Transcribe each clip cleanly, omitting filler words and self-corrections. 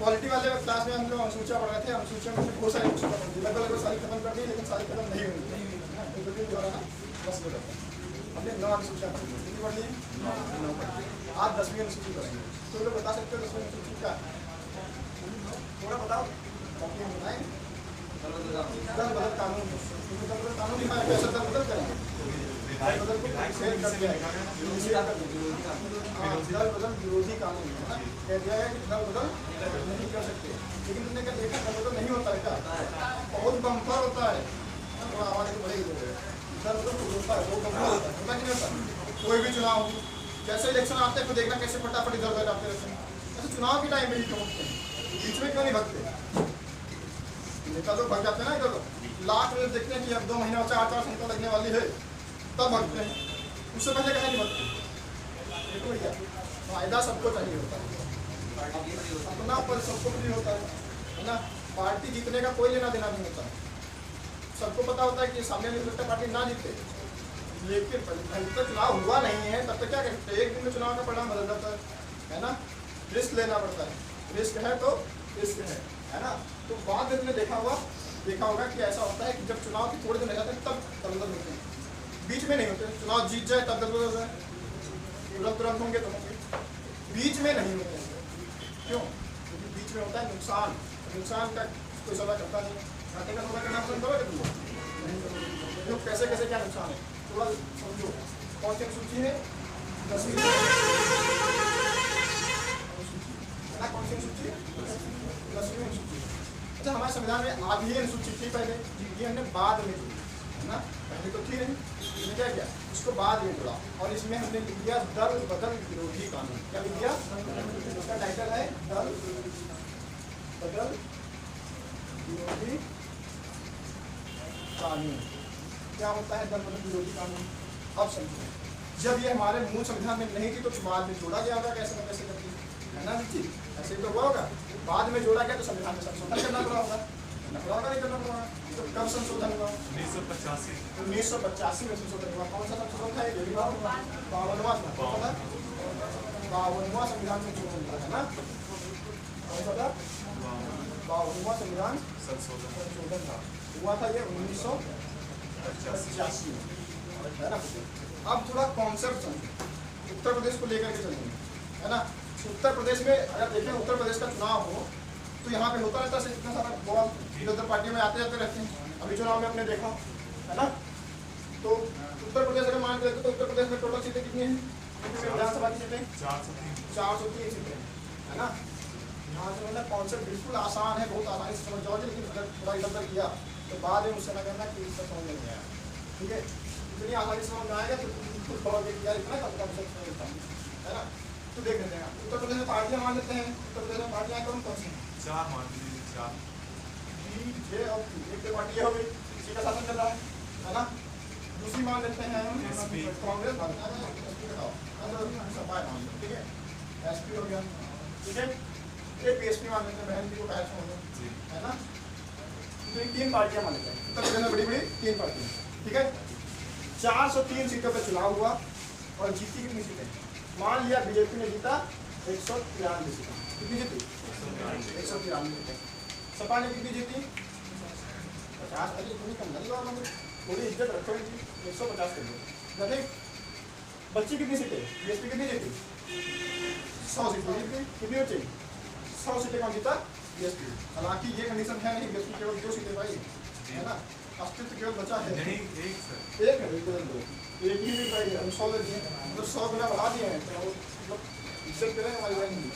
Polity वाले class में हम लोग अनुसूचियाँ पढ़ रहे थे। अनुसूचियों में बहुत सारी अनुसूचियाँ पढ़ दी, लगभग सारी खत्म कर दी, लेकिन सारी खत्म नहीं हुई जो है ना बस हो जाता है। हमने 9 अनुसूचियाँ पढ़ ली, कितनी पढ़ ली? 9 पढ़ ली। आज 10वीं अनुसूची पढ़ेंगे। तो लोग बता सकते हो 10वीं अनुसूची क्या है? थोड़ा बताओ, बाकी हम बताएंगे। दल बदल कानून, दल बदल कानून लिखा है, कैसे दल बदल करेंगे? दल बदल को सेल कर दिया है, दल बदल विरोधी कानून है ना, कह दिया है कि दल बदल नहीं कर सकते। लेकिन तुमने क्या देखा, दल बदल नहीं होता है क्या? बहुत बम्पर होता है, थोड़ा आवाज़ तो बढ़ेगी। दल बदल होता है, बहुत बम्पर होता है, होता कि नहीं होता? कोई भी चुनाव हो, जैसे इलेक्शन आते हैं तो देखना कैसे फटाफट इधर उधर आते रहते हैं। ऐसे चुनाव के टाइम में ही क्यों होते हैं, बीच में क्यों नहीं भगते? नेता तो भग जाते हैं ना इधर, लास्ट में देखते हैं कि अब 2 महीना 4 संख्या लगने वाली है तब भगते हैं, उससे पहले कहीं नहीं भगते। देखो भैया, फायदा सबको चाहिए होता है, अपना पर सबको फ्री होता है ना। पार्टी जीतने का कोई लेना देना नहीं होता है, सबको पता होता है कि सामने वाली पार्टी ना जीते। लेकिन जब तक चुनाव हुआ नहीं है तब तक क्या करते हैं, एक दिन में चुनाव का परिणाम बदल जाता है ना। रिस्क लेना पड़ता है, रिस्क है तो रिस्क है ना। तो बाद में तुमने देखा होगा कि ऐसा होता है कि जब चुनाव के थोड़े दिन रह जाते हैं तब दल बदल होते हैं, बीच में नहीं होते। चुनाव जीत जाए तब दल बदल होता है, तुरंत होंगे तो होंगे, बीच में नहीं होते हैं। क्यों? क्योंकि बीच में होता है नुकसान, नुकसान का कोई सौदा करता नहीं। घाटे का सौदा करना पसंद करोगे तुम? तो कैसे कैसे क्या नुकसान है थोड़ा समझो। कौन सी अनुसूची है? 10वीं कौन सी अनुसूची? 10वीं अनुसूची। अच्छा, हमारे संविधान में आधी अनुसूची थी पहले, ये हमने बाद में जोड़ी है ना। पहले तो थी नहीं, इसने क्या किया, इसको बाद में जोड़ा और इसमें हमने लिख दिया दल बदल विरोधी कानून। क्या लिख दिया? उसका टाइटल है दल बदल विरोधी कानून। क्या होता है दल बदल विरोधी कानून? अब समझो, जब ये हमारे मूल संविधान में नहीं थी तो बाद में जोड़ा गया होगा, कैसे न कैसे करके, है ना जी? ऐसे तो हुआ होगा, बाद में जोड़ा गया तो संविधान में संशोधन करना पड़ा होगा, नहीं करना पड़ा। तो कब संशोधन हुआ? 1985। 1985 में संशोधन हुआ। कौन सा संशोधन था? 52वां संविधान में संशोधन हुआ है ना। कौन सा था? 52वां संविधान संशोधन था, हुआ था ये 1985 में, है ना। अब थोड़ा कॉन्सेप्ट समझो, उत्तर प्रदेश को लेकर के चलेंगे, है ना। उत्तर प्रदेश में अगर देखें, उत्तर प्रदेश का चुनाव हो तो यहाँ पे होता रहता है इतना सारा बवाल, इधर पार्टियों में आते जाते रहते हैं। अभी चुनाव में आपने देखा है ना। तो उत्तर प्रदेश अगर मान के तो उत्तर प्रदेश में टोटल सीटें कितनी हैं? विधानसभा की सीटें 403 सीटें, है ना। यहाँ से मतलब कॉन्सेप्ट बिल्कुल आसान है, बहुत आसानी से समझ जाओगे। लेकिन अगर थोड़ा इधर उधर किया तो बाद में मुझसे ना करना कि इसका समझ नहीं आया, ठीक है। इतनी आसानी से समझ में आएगा तो बिल्कुल कहोगे कि यार इतना कॉन्सेप्ट है ना। तो देख लेते हैं, उत्तर प्रदेश में पार्टियां मान लेते हैं। उत्तर प्रदेश में पार्टियां कौन कौन सी? 4 मान लीजिए, 4 एक पार्टी हो गई, इसी का शासन चल रहा है ना। दूसरी मान लेते हैं कांग्रेस, ठीक है, एसपी हो गया, ठीक है। एक बीएसपी मान लेते हैं, बहन जी को कहा है ना। तो 3 पार्टियां मान लेते हैं उत्तर प्रदेश में, बड़ी बड़ी 3 पार्टियां, ठीक है। 403 सीटों पर चुनाव हुआ और जीती कितनी सीटें? मान लिया बीजेपी ने जीता 193 सीटें। कितनी जीती? 193 सीटें। सपा ने कितनी जीती? 50। अरे इतनी कम नहीं हुआ, थोड़ी इज्जत रखो इनकी, 150 कर दो, ठीक। बच्ची कितनी सीटें? बीएसपी कितनी जीती? 100 सीटें जीती। कितनी बची? 100 सीटें कौन जीता? बीएसपी। हालांकि ये कंडीशन है नहीं, बीएसपी केवल 2 सीटें पाई, है ना। अस्तित्व केवल बचा है एक ही भी पाई है, 100 मतलब 100 गुना बढ़ा दिए हैं। तो मतलब इज्जत करें हमारी बहन की,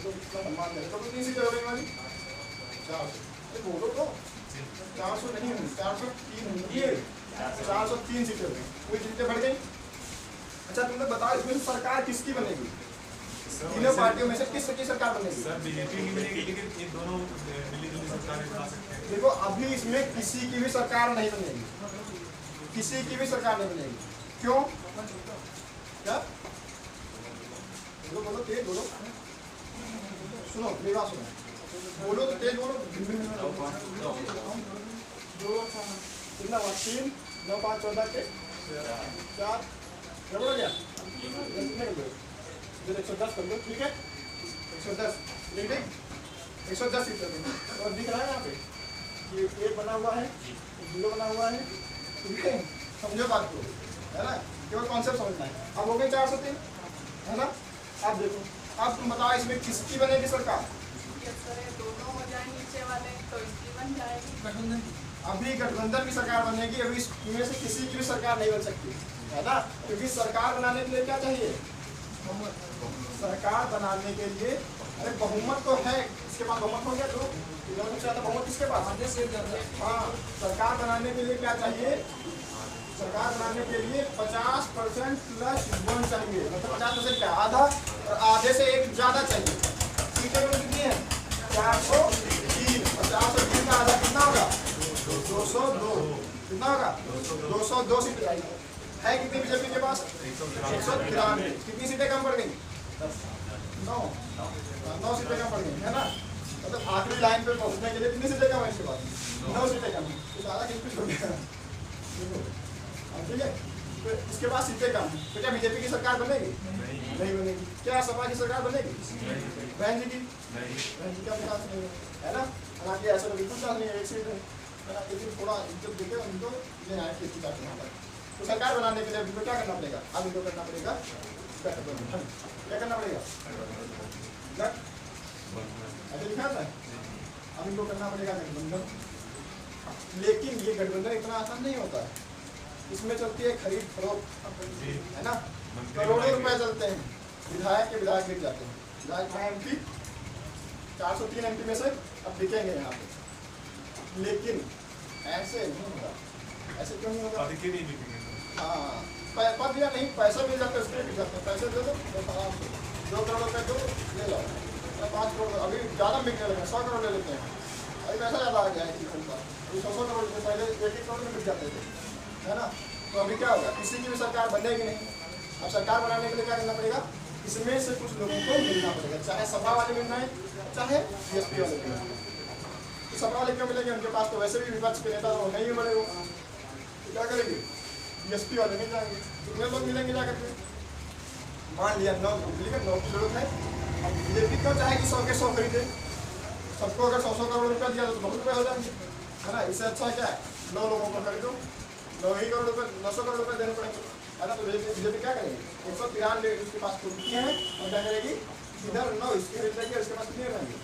तो इतना सम्मान करें। तो कितनी सीटें हो गई हमारी? 400। बोलो तो 400 नहीं होंगी, 403 होंगी, 403 सीटें हो गई, कोई सीटें बढ़ गई। अच्छा तुमने बताओ इसमें सरकार किसकी बनेगी? तीनों पार्टियों में से किसकी सरकार बनेगी? सर बीजेपी की बनेगी, लेकिन ये दोनों मिली-जुली सरकार बना सकते हैं। देखो अभी इसमें किसी की भी सरकार नहीं बनेगी, किसी की भी सरकार नहीं बनेगी। क्यों? क्या बोलो? बोलो तेज बोलो, सुनो मेरी बात सुनो, बोलो तो तेज बोलो। कितना हुआ? 3 9 5 14 के 4 हो गया, 110 कर लो, ठीक है। 110 ठीक है। 110 सीटें देंगे। और दिख रहा है यहाँ पे ये 1 बना हुआ है, 0 बना हुआ है, ठीक है, समझो बात को, है ना, केवल कॉन्सेप्ट समझना है। अब हो गई 403, है ना। अब देखो, अब तुम बताओ इसमें किसकी बनेगी सरकार? दोनों हो जाए नीचे वाले तो इसकी बन जाएगी गठबंधन। अभी गठबंधन की सरकार बनेगी, अभी इसमें से किसी की भी सरकार नहीं बन सकती, है ना, क्योंकि सरकार बनाने के लिए क्या चाहिए? सरकार बनाने के लिए अरे बहुमत तो है, इसके पास बहुमत हो गया तो सबसे ज्यादा बहुमत किसके पास? हाँ, सरकार बनाने के लिए क्या चाहिए? सरकार बनाने के लिए 50% प्लस 1 चाहिए, मतलब 50% क्या, आधा, और आधे से एक ज्यादा चाहिए। सीटें कितनी है? 403, और 403 का आधा कितना होगा? 202, कितना होगा? 202 सीटें आएगी। है कितनी बीजेपी के पास? 193। कितनी सीटें कम पड़ गई? 9 सीटें कम पड़ गई, है ना। मतलब आखिरी लाइन पे पहुंचने के लिए कितनी सीटें कम है इसके पास? 9 सीटें कम है, तो सारा किस हो गया, ठीक है। तो इसके बाद सीटें कम, तो क्या बीजेपी की सरकार बनेगी? नहीं बनेगी। क्या सपा की सरकार बनेगी? बहन जी की? बहन जी का विकास नहीं है ना, हालांकि ऐसा तो बिल्कुल चांस नहीं है, 1 सीट है, लेकिन थोड़ा इज्जत देके उनको ले आए खेती का। तो सरकार बनाने के लिए इनको क्या करना पड़ेगा? अब इनको करना पड़ेगा, क्या करना पड़ेगा? ऐसे लिखा था, अब इनको करना पड़ेगा गठबंधन। लेकिन ये गठबंधन इतना आसान नहीं होता है, इसमें चलती है खरीद फरोख्त, है ना, करोड़ों रुपए चलते हैं। विधायक के विधायक बिक जाते हैं, विधायक MP 403 MP में से अब बिकेंगे यहाँ पे, लेकिन ऐसे नहीं होगा। ऐसे क्यों नहीं होगा? हाँ, पद या नहीं, पैसा मिल जाता है, उसके बिक जाते हैं। पैसे दे दो, 2 करोड़ रुपए दो, ले जाओ, 5 करोड़, अभी ज़्यादा बिकने लगे, 100 करोड़ ले लेते हैं, अभी पैसा ज़्यादा आ गया है, 100 करोड़ रुपये पहले 1 करोड़ में बिक जाते थे, है ना। तो अभी क्या होगा? किसी की भी सरकार बनेगी नहीं। अब सरकार बनाने के लिए क्या करना पड़ेगा? इसमें से कुछ लोगों को मिलना पड़ेगा, चाहे सपा वाले मिलना है, चाहे BSP वाले मिलना है। तो सपा वाले क्यों मिलेंगे? उनके पास तो वैसे भी विपक्ष के नेता नहीं मिले वो, तो क्या करेंगे? BSP वाले नहीं जाएंगे, कितने लोग मिलेंगे जा करके? मान लिया 9 की जरूरत है, अब बीजेपी क्यों चाहेगी 100 के 100 खरीदे? सबको अगर 100 करोड़ रुपया दिया तो बहुत रुपये हो जाएंगे, है ना। इससे अच्छा क्या है, 9 लोगों को खरीदो, 9 ही करोड़ रुपये, 900 करोड़ रुपये देने पड़ेंगे, है ना। तो बीजेपी क्या करेगी? 193 उसके पास पूर्ति है, और क्या करेगी? इधर 9 इसके खरीद लेंगे, उसके पास कितने रहेंगे?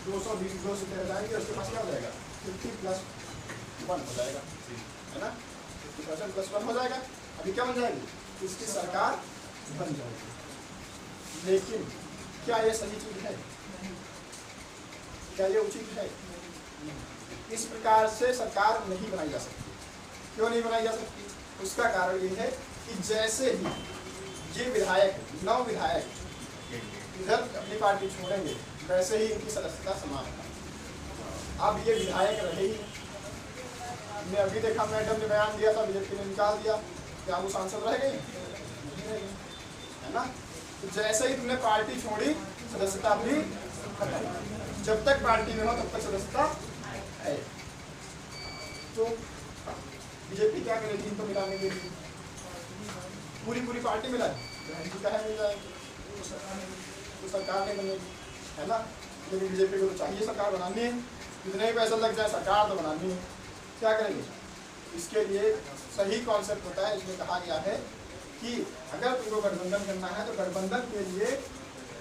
222 सीटें रह जाएंगे, उसके पास क्या हो जाएगा? 50 + 1 हो जाएगा, है ना। 50% + 1 हो जाएगा। अभी क्या बन जाएगी? इसकी सरकार बन जाएगी। लेकिन क्या ये सही चीज है? क्या ये उचित है? इस प्रकार से सरकार नहीं बनाई जा सकती। क्यों नहीं बनाई जा सकती? उसका कारण ये है कि जैसे ही ये विधायक 9 विधायक इधर अपनी पार्टी छोड़ेंगे, वैसे ही इनकी सदस्यता समाप्त है। अब ये विधायक रहे ही, हमने अभी देखा, मैडम ने बयान दिया था, बीजेपी ने निकाल दिया, क्या वो सांसद रह गई? है ना। तो जैसे ही तुमने पार्टी छोड़ी, सदस्यता भी खत्म। जब तक पार्टी में हो तब तक सदस्यता है। तो बीजेपी क्या करेगी इनको मिलाने के लिए? पूरी पार्टी मिलाए, मिल जाएगी, तो सरकार नहीं बनेगी, है ना। लेकिन बीजेपी को तो चाहिए सरकार बनानी है, कितने ही पैसा लग जाए सरकार तो बनानी है। क्या करेंगे? इसके लिए सही कॉन्सेप्ट होता है, इसमें कहा गया है कि अगर तुमको गठबंधन करना है तो गठबंधन के लिए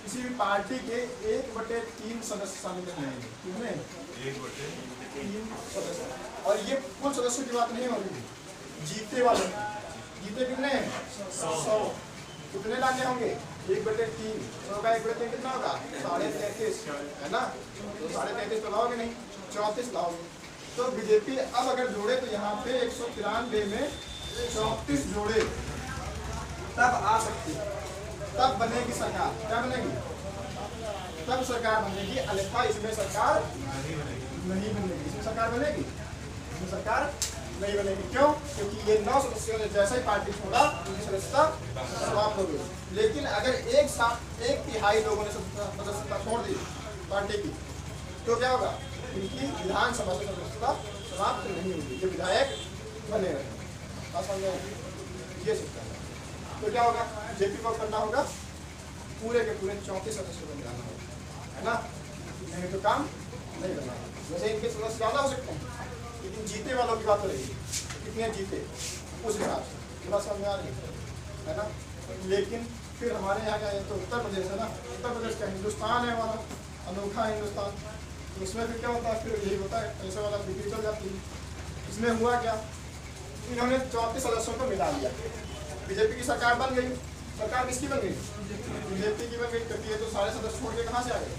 किसी भी पार्टी के 1/3 सदस्य शामिल रहेंगे। कितने? 1/3 सदस्य। और ये कुल सदस्यों की बात नहीं हो रही, जीते वाले, जीते कितने? 100। कितने लाने होंगे? 1/3। 100 का 1/3 कितना होगा? 33.5, है ना। तो 33.5 तो लाओगे नहीं, 34 लाओगे। तो बीजेपी अब अगर जोड़े तो यहाँ पे 193 में 34 जोड़े, तब आ सकती है, तब बनेगी सरकार। क्या बनेगी? तब सरकार बनेगी, अन्यथा इसमें सरकार नहीं बनेगी। इसमें सरकार बनेगी? इसमें सरकार नहीं बनेगी। क्यों? क्योंकि ये 9 सदस्यों ने जैसा ही पार्टी छोड़ा, उनकी सदस्यता समाप्त हो गई। लेकिन अगर एक साथ 1/3 लोगों ने सदस्यता छोड़ दी पार्टी की, तो क्या होगा? इनकी विधानसभा से सदस्यता समाप्त नहीं होगी, ये विधायक बने रहेंगे। ये सिस्टम है। तो क्या होगा? बीजेपी को करना होगा पूरे के पूरे 34 सदस्यों को मिलाना होगा, है ना। नहीं तो काम नहीं करना। वैसे इनके सदस्य ज़्यादा हो सकते हैं, लेकिन जीते वालों की बात हो रही है, कितने जीते उस हिसाब से थोड़ा समझ में आ रही है ना। लेकिन फिर हमारे यहाँ क्या है, तो उत्तर प्रदेश है ना, उत्तर प्रदेश का हिंदुस्तान है हमारा, अनोखा हिंदुस्तान। तो इसमें फिर क्या होता है, फिर यही होता है, पैसे वाला बिक्री चल जाती है। इसमें हुआ क्या, इन्होंने 34 सदस्यों को मिला लिया, बीजेपी की सरकार बन गई। सरकार किसकी बन गई, बीजेपी की बन गई, क्योंकि ये तो सारे सदस्य छोड़ के कहाँ से आ गए,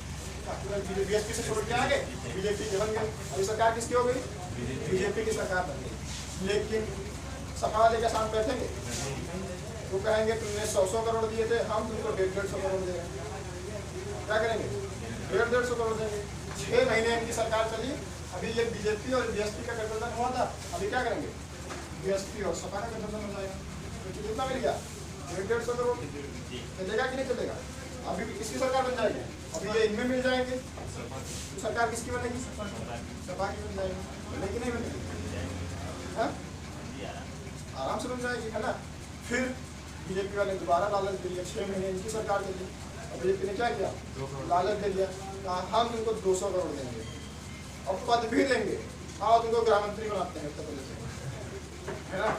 बीएसपी से छोड़ के आ गए, बीजेपी की बन गई। अभी सरकार किसकी हो गई, बीजेपी की सरकार बन गई। लेकिन सपा वाले के साथ बैठेंगे, वो कहेंगे तुमने 100 करोड़ दिए थे, हम तुमको 150 करोड़ दे रहे हैं। क्या करेंगे, 150 करोड़ देंगे। 6 महीने इनकी सरकार चली, अभी ये बीजेपी और बीएसपी का गठबंधन हुआ था, अभी क्या करेंगे, बीएसपी और सपा का गठबंधन हो जाएगा। तो कितना मिल गया, 150 करोड़। चलेगा कि नहीं चलेगा, अभी भी किसकी सरकार बन जाएगी, अभी ये इनमें मिल जाएंगे, तो सरकार किसकी बनेगी, सपा की बन जाएगी, बनेगी नहीं बनेगी, आराम से बन जाएगी, है ना। फिर बीजेपी वाले दोबारा लालच दे दिया, 6 महीने इनकी सरकार चली, और बीजेपी ने क्या किया, लालच दे दिया, कहा हम तुमको 200 करोड़ देंगे और पद भी देंगे, आओ तुमको गृह मंत्री बनाते हैं उत्तर प्रदेश में, है ना।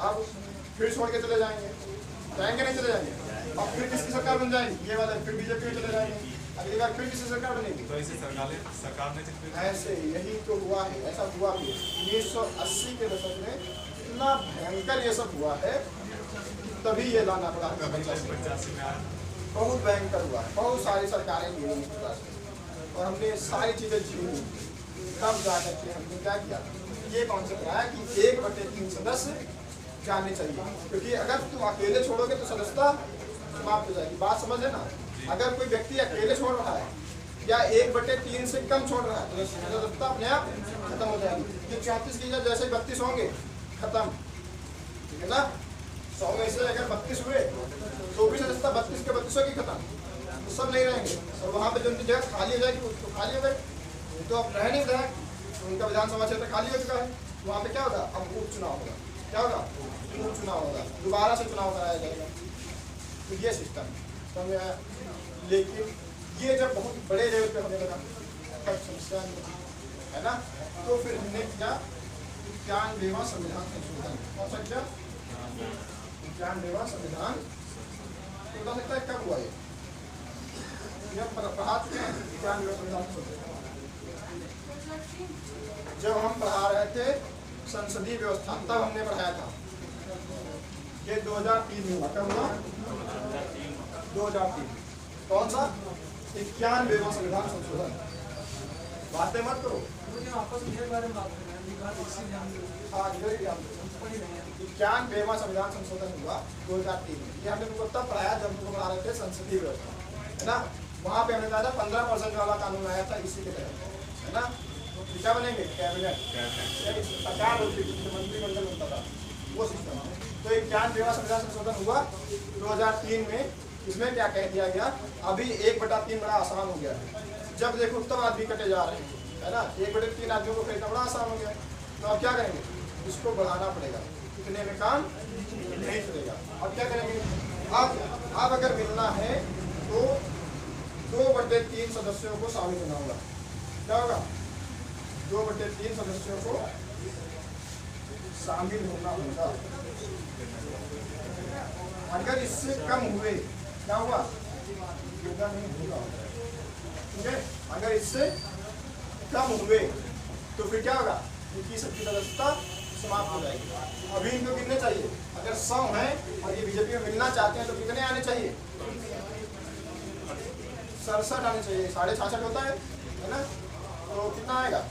अब फिर छोड़ के चले जाएंगे, जाएंगे नहीं चले जाएंगे, और फिर किसकी सरकार बन जाएगी, ये वाले फिर बीजेपी में चले जाएंगे, अगली बार फिर किसी सरकार बनेगी। तो ऐसे सरकार ने ऐसे यही तो हुआ है, ऐसा हुआ भी 1980 के दशक में इतना भयंकर ये सब हुआ है, तभी ये लाना पड़ा। 85 में आया, बहुत भयंकर हुआ है, बहुत सारी सरकारें गिरी इस प्रकार से, और हमने सारी चीज़ें झेली, तब जा करके हमने क्या किया, ये कॉन्सेप्ट आया कि 1/3 सदस्य जाने चाहिए, क्योंकि अगर तुम अकेले छोड़ोगे तो सदस्यता समाप्त हो जाएगी। बात समझ है ना, अगर कोई व्यक्ति अकेले छोड़ रहा है या 1/3 से कम छोड़ रहा है तो सदस्यता अपने आप खत्म हो जाएगी। ये 34 की जगह जैसे 32 होंगे खत्म, ठीक है ना। 100 में से अगर 32 हुए तो भी सदस्यता 32 के 32 की खत्म, तो सब नहीं रहेंगे, और वहाँ पे जो उनकी जगह खाली हो जाएगी तो खाली हो गई, तो अब रह नहीं रहा, उनका विधानसभा क्षेत्र खाली हो चुका है, वहाँ पे क्या होगा, अब उपचुनाव होगा, क्या होगा, उपचुनाव होगा, दोबारा से चुनाव कराया जाएगा। तो ये सिस्टम समझ आया। लेकिन ये जब बहुत बड़े लेवल पे होने लगा तब समस्या है ना, तो फिर हमने किया 91वां संविधान संशोधन। कौन सा किया, 91वां संविधान। तो बता सकता है कब हुआ ये पढ़ा चुके हैं 91वां संविधान संशोधन, जब हम पढ़ा रहे थे संसदीय व्यवस्था, तब हमने पढ़ाया था। ये 2003 में हुआ, कब हुआ, 2003। कौन सा, 91वां संविधान संशोधन। बातें मत करो, हाँ इधर ही ध्यान दो। 91वां संविधान संशोधन हुआ 2003 में, ये हमने तुमको तब पढ़ाया जब तुमको पढ़ा रहे थे संसदीय व्यवस्था, है ना। वहाँ पे हमने कहा था 15% वाला कानून आया था इसी के तहत, है ना। क्या बनेंगे, कैबिनेट, सरकार होती थी, मंत्रिमंडल बनता था, वो सिस्टम। तो 91वां संविधान संशोधन हुआ 2003 में। इसमें क्या कह दिया गया, अभी 1/3 बड़ा आसान हो गया है, जब देखो तब आदमी कटे जा रहे हैं, है ना। 1/3 आदमियों को खरीदना बड़ा आसान हो गया, तो अब क्या करेंगे, इसको बढ़ाना पड़ेगा, इतने में काम नहीं चलेगा। अब क्या करेंगे, अब अगर मिलना है तो 2/3 सदस्यों को शामिल होना होगा। क्या होगा, 2/3 सदस्यों को शामिल होना होगा। अगर इससे कम हुए क्या हुआ, योगा नहीं होगा, ठीक है। अगर इससे कम हुए तो फिर क्या होगा, इनकी सबकी सदस्यता समाप्त हो जाएगी। अभी इनको कितने चाहिए, अगर 100 हैं और ये बीजेपी में मिलना चाहते हैं तो कितने आने चाहिए, 67 आने चाहिए। 66.5 होता है ना, तो कितना आएगा,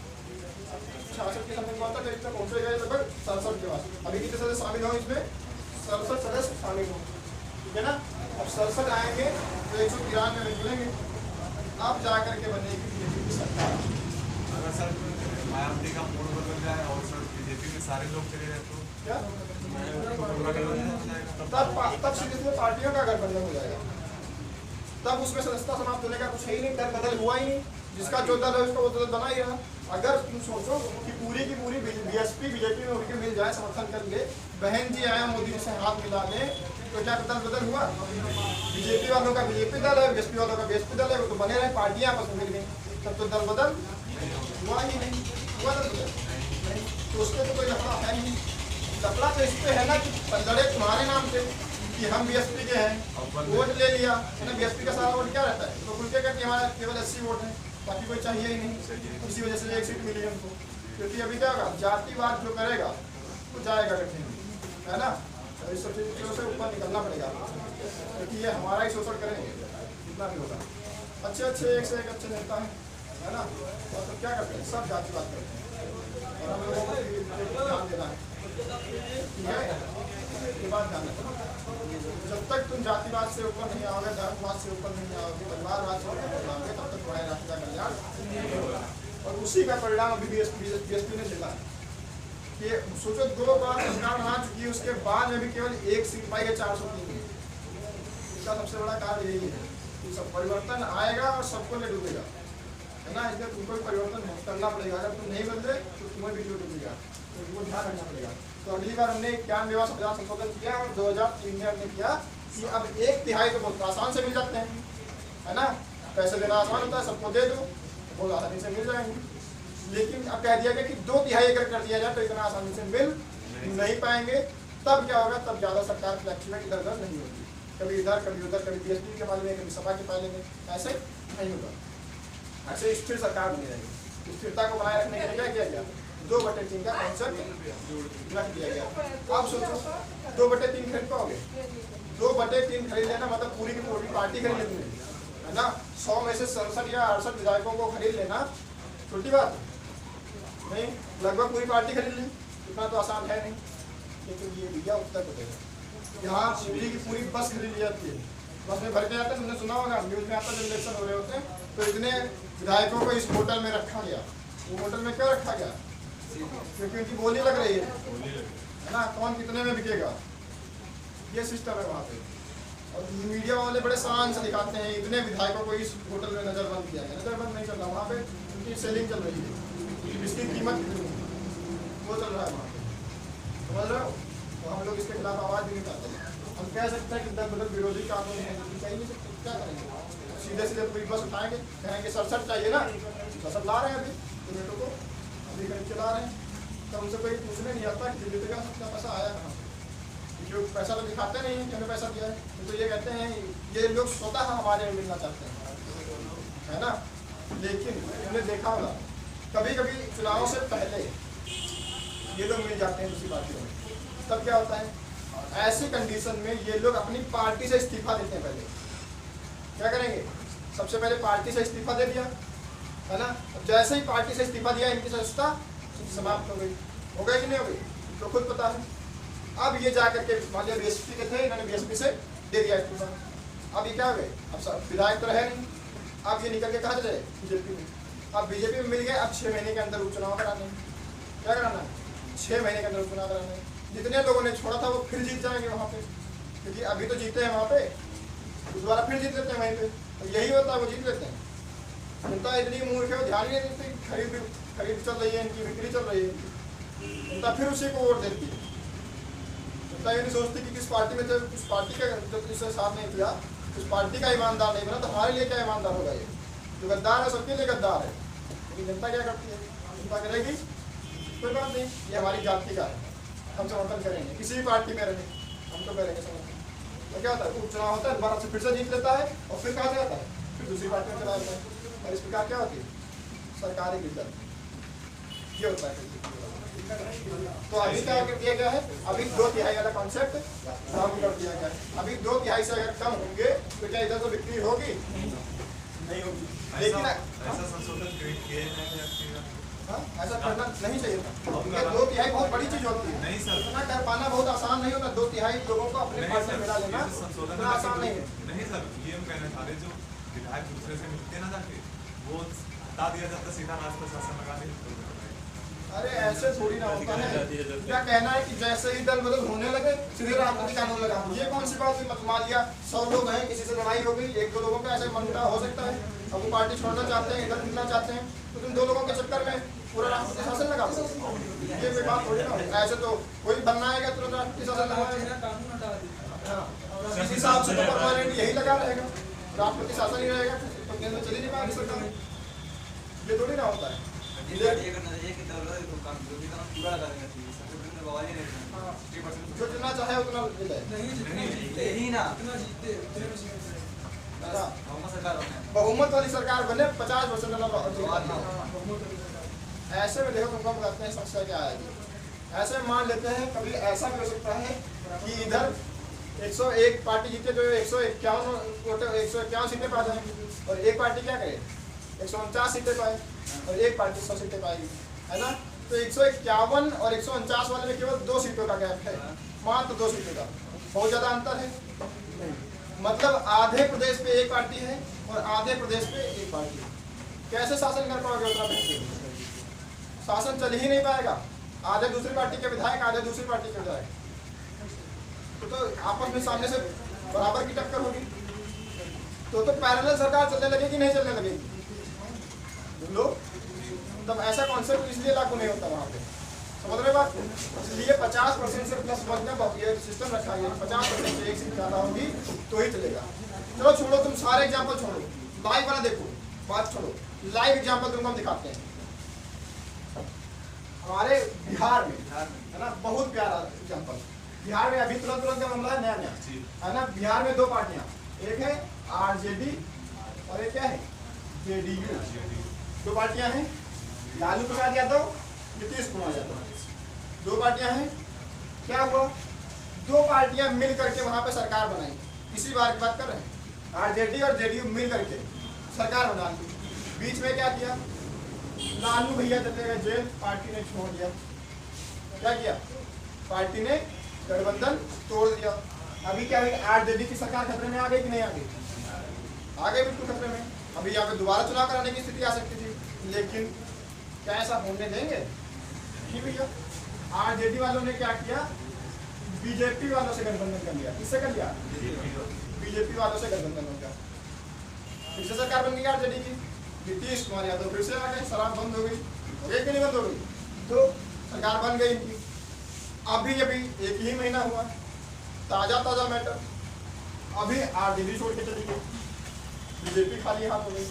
66 की समझ में आता है, इतना पहुँचेगा लगभग 67 के पास। अभी कितने सदस्य शामिल हो इसमें, 67 सदस्य शामिल हो, ठीक है ना। अब 67 आएंगे तो 193 में जुड़ेंगे, अब जा करके बनेगी बीजेपी की सरकार। अगर सर मायावती का मूड बदल जाए और सर बीजेपी में सारे लोग चले जाए तो क्या, तब सीधे इसमें पार्टियों का गठबंधन हो जाएगा, तब उसमें सदस्यता समाप्त होने का कुछ है ही नहीं, दल बदल हुआ ही नहीं, जिसका जो दल है उसका वो दल बना ही रहा। अगर तुम सोचो कि पूरी की पूरी बीएसपी बीजेपी में होकर मिल जाए, समर्थन कर ले, बहन जी आए मोदी जी से हाथ मिला ले, तो क्या दल बदल हुआ, बीजेपी वालों का बीजेपी दल है, बीएसपी वालों का बीएसपी दल है, वो तो बने रहे, पार्टियां आपस में मिल गई। तब तो दल बदल हुआ ही नहीं, हुआ दल बदल नहीं, तो उसके तो कोई लफड़ा है नहीं। लफड़ा तो इस पे है ना कि लड़े तुम्हारे नाम से कि हम बीएसपी के हैं, वोट ले लिया है ना, बीएसपी का सारा वोट क्या रहता है, तो खुल के कहते हमारा केवल 80 वोट है, बाकी कोई चाहिए ही नहीं, इसी वजह से 1 सीट मिली हमको। क्योंकि अभी क्या होगा, जातिवाद जो करेगा वो जाएगा कठिन, है ना, तो इस सब चीज़ों से ऊपर निकलना पड़ेगा, क्योंकि ये हमारा ही शोषण करेंगे जितना भी होगा। अच्छे अच्छे एक से एक अच्छे नेता है ना, और तो क्या करते हैं, सब जातिवाद करते हैं, और हम लोगों को ध्यान देना है, ठीक है, ये बात ध्यान रखना। जब तक तुम जातिवाद से ऊपर नहीं आओगे, धर्मवाद से ऊपर नहीं आओगे, परिवारवाद से ऊपर नहीं आओगे, तब तक तुम्हारे राष्ट्र का कल्याण नहीं होगा। और उसी का परिणाम अभी बीएसपी ने झेला है कि सोचो 2 बार सरकार बना चुकी है, उसके बाद में भी केवल 1 सीट पाई है 403 की। इसका सबसे बड़ा कारण यही है कि सब परिवर्तन आएगा और सबको ले डूबेगा, है ना, इसलिए तुमको भी परिवर्तन करना पड़ेगा। अगर तुम नहीं बदले तो तुम्हें भी डूबेगा, तो तुमको ध्यान रखना पड़ेगा। तो अगली बार हमने 91वां संविधान संशोधन किया और 2003 में हमने किया कि अब 1/3 तो बहुत आसान से मिल जाते हैं, है ना, पैसे देना आसान होता है, सबको दे दो बहुत आसानी से मिल जाएंगे। लेकिन अब कह दिया गया कि 2/3 अगर कर दिया जाए तो इतना आसानी से मिल नहीं पाएंगे। तब क्या होगा, तब ज़्यादा सरकार फ्लैक्चुएट इधर उधर नहीं होगी, कभी इधर कभी उधर, कभी बीएसपी के पाले में कभी सपा के पाले में, ऐसे नहीं होगा। ऐसे स्थिर सरकार बनी रहेगी। स्थिरता को बनाए रखने के लिए क्या किया गया, 2/3 का कॉन्सेप्ट रख दिया गया। अब सोचो 2/3 खरीद पाओगे, 2/3 खरीद लेना मतलब पूरी की पूरी पार्टी खरीद लेनी है ना। 100 में से 67 या 68 विधायकों को खरीद लेना छोटी बात नहीं, लगभग पूरी पार्टी खरीद ली, इतना तो आसान है नहीं। लेकिन ये भैया उत्तर प्रदेश, यहाँ पूरी की पूरी बस खरीद ली जाती है, बस में भर के जाते हैं। तुमने सुना होगा न्यूज़ में आता, जब इलेक्शन हो रहे होते हैं तो इतने विधायकों को इस होटल में रखा गया। वो होटल में क्यों रखा गया, क्योंकि उनकी बोली लग रही है ना, कौन कितने में बिकेगा, ये सिस्टम है वहाँ पे। और मीडिया वाले बड़े शान से दिखाते हैं इतने विधायकों को इस होटल में नजरबंद किया गया। नजरबंद नहीं चल रहा, वहाँ पे उनकी सेलिंग चल रही है, इसकी कीमत वो चल रहा है वहाँ पे, समझ रहे हो। तो हम लोग इसके खिलाफ आवाज़ भी नहीं उठाते। हम कह सकते हैं कि दल बदल विरोधी कानून है, लेकिन कहीं नहीं सकते, क्या करेंगे, सीधे सीधे पूरी बस उठाएंगे, कहेंगे 67 चाहिए ना, 67 ला रहे हैं अभी टोमेटो को, अभी कहीं चला रहे हैं। तो हमसे कोई पूछने नहीं आता कि दिल्ली का सबका पैसा आया कहाँ से, जो पैसा तो दिखाते नहीं है कि हमें पैसा दिया है, तो ये कहते हैं ये लोग स्वतः हमारे में मिलना चाहते हैं, है ना। लेकिन हमने देखा होगा कभी कभी चुनाव से पहले ये लोग मिल जाते हैं दूसरी पार्टियों में, तब क्या होता है, ऐसी कंडीशन में ये लोग अपनी पार्टी से इस्तीफा देते हैं। पहले क्या करेंगे, सबसे पहले पार्टी से इस्तीफा दे दिया, है ना। अब जैसे ही पार्टी से इस्तीफा दिया, इनकी सदस्यता समाप्त हो गई कि नहीं हो गई, तो खुद पता है। अब ये जा करके मान लिया बीएसपी के थे, इन्होंने बीएसपी से दे दिया इस्तीफा, अब ये क्या हो गए, अब विधायक तो रहे नहीं, अब ये निकल के कहाँ चले, बीजेपी में। अब बीजेपी में मिल गए, अब 6 महीने के अंदर उपचुनाव कराने, क्या कराना है, 6 महीने के अंदर उपचुनाव कराना है। जितने लोगों ने छोड़ा था वो फिर जीत जाएंगे वहाँ पे, क्योंकि अभी तो जीते हैं वहाँ पे, दोबारा फिर जीत लेते हैं वहीं पे, तो यही होता है, वो जीत लेते हैं। जनता इतनी मूर्ख है, ध्यान ही नहीं देती, खरीद चल रही है इनकी, बिक्री चल रही है, जनता फिर उसी को वोट देती है। जनता ये नहीं सोचती कि किस पार्टी में थे, उस पार्टी का जो किसी साथ नहीं किया, उस पार्टी का ईमानदार नहीं बना, तो हमारे लिए क्या ईमानदार होगा, ये जो गद्दार है सबके लिए गद्दार है। लेकिन जनता क्या करती है, जनता करेगी कोई बात नहीं, ये हमारी जाति का है, हम समर्थन करेंगे, किसी भी पार्टी में रहे हम तो करेंगे समर्थन। तो क्या होता है, उपचुनाव होता है, दोबारा से फिर से जीत लेता है, और फिर कहाँ से आता है, फिर दूसरी पार्टी में चला जाता है, और इस प्रकार क्या होती है, सरकारी गिर जाती है, ये होता है। तो अभी क्या दिया गया है, अभी 2/3 वाला कॉन्सेप्ट लागू कर दिया गया है। अभी 2/3 से अगर कम होंगे तो क्या इधर तो बिक्री होगी नहीं होगी। लेकिन ऐसा संशोधन किए हैं, ऐसा करना नहीं चाहिए था। 2/3 बहुत बड़ी चीज होती है, नहीं सर, इतना कर पाना बहुत आसान नहीं होता। 2/3 लोगों को अपने पास में मिला लेना इतना आसान नहीं है। नहीं सर, ये हम कहना चाह रहे, जो विधायक दूसरे से मिलते हैं ना जाके, वो हटा दिया जाता, सीधा राज प्रशासन लगा दे। अरे ऐसे थोड़ी ना होता है, क्या कहना है कि जैसे ही दल बदल होने लगे सीधे राष्ट्रपति कानून लगा, ये कौन सी बात हुई। मान लिया 100 लोग हैं, किसी से लड़ाई हो गई, 1-2 लोगों का ऐसे मनमुटाव हो सकता है, अब वो पार्टी छोड़ना चाहते हैं, इधर मिलना चाहते हैं, तो तुम 2 लोगों के चक्कर में पूरा राष्ट्रपति शासन लगा दो, ये कोई बात थोड़ी ना। ऐसे तो कोई बनना आएगा तुरंत राष्ट्रपति शासन लगाएगा, इस हिसाब से तो परमानेंट यही लगा रहेगा, राष्ट्रपति शासन ही रहेगा, तो केंद्र में चली नहीं पाएगी सरकार। होता है। जो जितना चाहे उतना बहुमत वाली सरकार बने 50% ऐसे में देखो तुमको बताते हैं समस्या क्या आएगी। ऐसे में मान लेते हैं कभी ऐसा भी हो सकता है कि इधर 101 पार्टी जीते तो 151 सीटें पा जाएंगी और एक पार्टी क्या करे 149 सीटें पाए और एक पार्टी 100 सीटें पाएगी, है ना। तो 151 और 149 वाले में केवल 2 सीटों का गैप है, मात्र 2 सीटों का, बहुत ज्यादा अंतर है नहीं। मतलब आधे प्रदेश पे एक पार्टी है और आधे प्रदेश पे एक पार्टी है। कैसे शासन कर पाओगे उतना बेहतर? शासन चल ही नहीं पाएगा। आधे दूसरी पार्टी के विधायक, आधे दूसरी पार्टी के विधायक, तो आपस में सामने से बराबर की टक्कर होगी। तो पैरेलल सरकार चलने लगेगी नहीं चलने लगेगी लोग, तब ऐसा कॉन्सेप्ट इसलिए लागू नहीं होता वहाँ पे, समझ रहे बात। इसलिए 50% से प्लस वन का ये सिस्टम रखा है, 50% से एक सीट ज्यादा होगी तो ही चलेगा। चलो छोड़ो, तुम सारे एग्जाम्पल छोड़ो, लाइव वाला देखो, बात छोड़ो, लाइव एग्जाम्पल तुमको हम दिखाते हैं। हमारे बिहार में है ना, बहुत प्यारा एग्जाम्पल। बिहार में अभी तुरंत का मामला है नया नया, है ना। बिहार में 2 पार्टियां, एक है आरजेडी और एक क्या है जेडीयू। 2 पार्टियां हैं, लालू प्रसाद यादव, नीतीश कुमार यादव, 2 पार्टियां हैं। क्या हुआ, 2 पार्टियां मिल करके वहां पे सरकार बनाई। इसी बार की बात कर रहे हैं, आरजेडी और जेडीयू मिल करके सरकार बना दी। बीच में क्या किया, लालू भैया चले गए जेल, पार्टी ने छोड़ दिया। क्या किया, पार्टी ने गठबंधन तोड़ दिया। अभी क्या हुई, आरजेडी की सरकार खतरे में आ गई कि नहीं आ गई? आ गई, बिल्कुल खतरे में। अभी यहाँ पे दोबारा चुनाव कराने की स्थिति आ सकती थी, लेकिन क्या ऐसा होने देंगे? नहीं भैया। आरजेडी वालों ने क्या किया, बीजेपी वालों से गठबंधन कर लिया। किससे कर लिया? बीजेपी वालों से गठबंधन हो गया, फिर से सरकार बन गई आरजेडी की। नीतीश कुमार यादव फिर से आ गए, शराब बंद हो गई, एक भी नहीं बंद हो गई, तो सरकार बन गई इनकी। अभी 1 ही महीना हुआ, ताजा मैटर। अभी आरजेडी छोड़ के चली गई, बीजेपी खाली हाथ हो गई।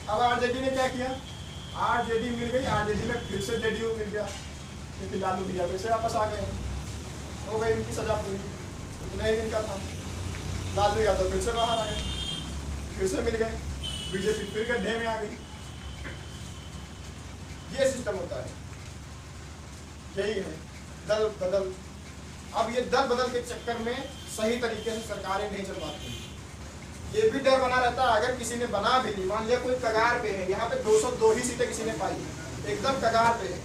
अब आरजेडी ने क्या किया, आरजेडी मिल गई, आरजेडी में फिर से जेडीयू मिल गया, क्योंकि लालू भैया फिर से वापस आ गए, हो गई इनकी सजा पूरी। इतना ही दिन का था, लालू यादव फिर से बाहर आ गए, फिर से मिल गए, बीजेपी फिर गड्ढे में आ गई। ये सिस्टम होता है, यही है दल बदल। अब ये दल बदल के चक्कर में सही तरीके से सरकारें नहीं चल पाती। ये भी डर बना रहता है, अगर किसी ने बना भी ली, मान लिया कोई कगार पे है, यहाँ पे 202 ही सीटें किसी ने पाई, एकदम कगार पे है,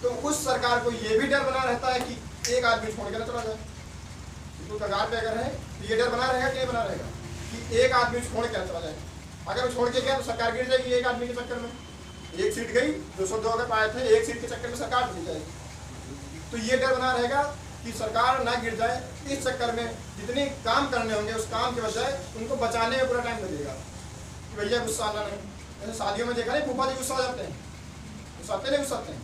तो उस सरकार को ये भी डर बना रहता है कि एक आदमी छोड़ के ना चला जाए। तो कगार पे अगर है तो ये डर बना रहेगा कि नहीं बना रहेगा कि एक आदमी छोड़ के चला जाए। अगर वो छोड़ के गया तो सरकार गिर जाएगी एक आदमी के चक्कर में। एक सीट गई, 202 अगर पाए थे, एक सीट के चक्कर में सरकार गिर जाएगी। तो ये डर बना रहेगा कि सरकार ना गिर जाए। इस चक्कर में जितने काम करने होंगे उस काम के बजाय उनको बचाने में पूरा टाइम लगेगा कि भैया गुस्सा आना नहीं। जैसे शादियों में देखा नहीं, फूफा जी गुस्सा आ जाते हैं, गुस्साते नहीं गुस्साते हैं।